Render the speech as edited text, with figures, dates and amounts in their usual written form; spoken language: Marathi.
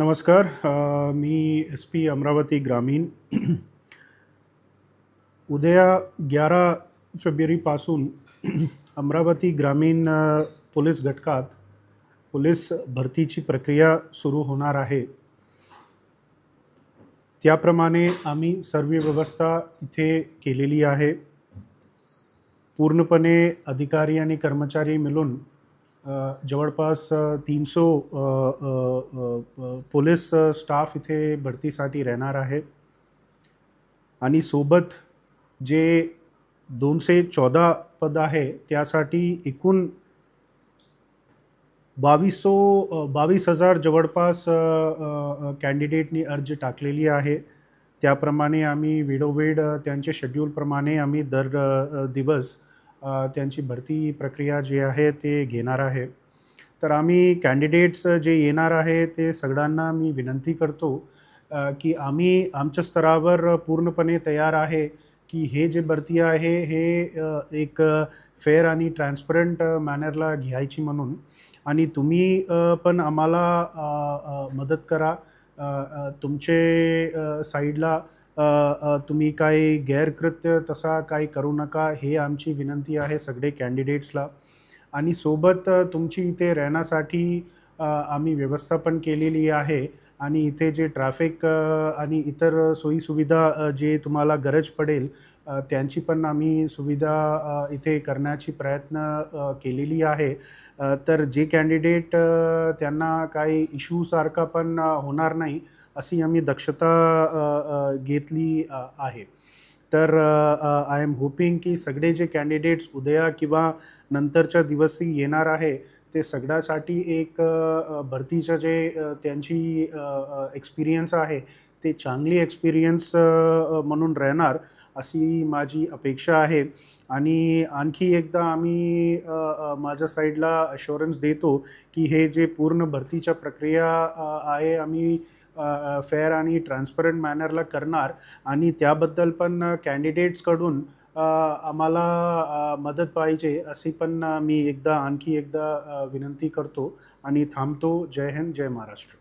नमस्कार. मी SP अमरावती ग्रामीण. उद्या 11 फेब्रुवारीपासून अमरावती ग्रामीण पोलीस घटकात पोलीस भरतीची प्रक्रिया सुरू होणार आहे. त्याप्रमाणे आम्ही सर्व व्यवस्था इथे केलेली आहे. पूर्णपणे अधिकारी आणि कर्मचारी मिळून जवळपास 300 पोलीस स्टाफ इथे भरतीसाठी राहणार आहे. आणि सोबत जे 214 पद आहे त्यासाठी एकूण 22,000 जवळपास कॅन्डिडेटनी अर्ज टाकलेली आहे. त्याप्रमाणे आम्ही वेळोवेळ त्यांचे शेड्यूलप्रमाणे आम्ही दर दिवस त्यांची भरती प्रक्रिया जी आहे ते घेणार आहे. तर आम्ही कॅन्डिडेट्स जे येणार आहे ते सगळ्यांना मी विनंती करतो की आम्ही आमच्या स्तरावर पूर्णपणे तयार आहे की हे जे भरती आहे हे एक फेअर आणि ट्रान्सपरंट मॅनरला घ्यायची म्हणून. आणि तुम्ही पण आम्हाला मदत करा. तुमचे साईडला तुम्ही काही गैरकृत्य तसा काही करू नका, हे आमची विनंती आहे सगळे कॅन्डिडेट्सला. आणि सोबत तुमची इथे राहण्यासाठी आम्ही व्यवस्था पण केलेली आहे. आणि इथे जे ट्रॅफिक आणि इतर सोयीसुविधा जे तुम्हाला गरज पडेल त्यांची पण आम्ही सुविधा इथे करण्याची प्रयत्न केलेली आहे. तर जे कॅन्डिडेट त्यांना काही इश्यूसारखा पण होणार नाही अशी आम्ही दक्षता घेतली आहे. तर आय एम होपिंग की सगळे जे कॅन्डिडेट्स उद्या किंवा नंतरच्या दिवशी येणार आहे ते सगळ्यासाठी एक भरतीचं जे त्यांची एक्सपिरियन्स आहे ते चांगली एक्सपिरियन्स म्हणून राहणार अशी माझी अपेक्षा आहे. आणि आणखी एकदा आम्ही माझ्या साईडला अश्युरन्स देतो की हे जे पूर्ण भरतीच्या प्रक्रिया आहे आम्ही फेअर आणि ट्रान्सपरंट मॅनरला करणार. आणि त्याबद्दल पण कॅन्डिडेट्सकडून आम्हाला मदत पाहिजे अशी पण मी आणखी एकदा विनंती करतो आणि थांबतो. जय हिंद, जय महाराष्ट्र.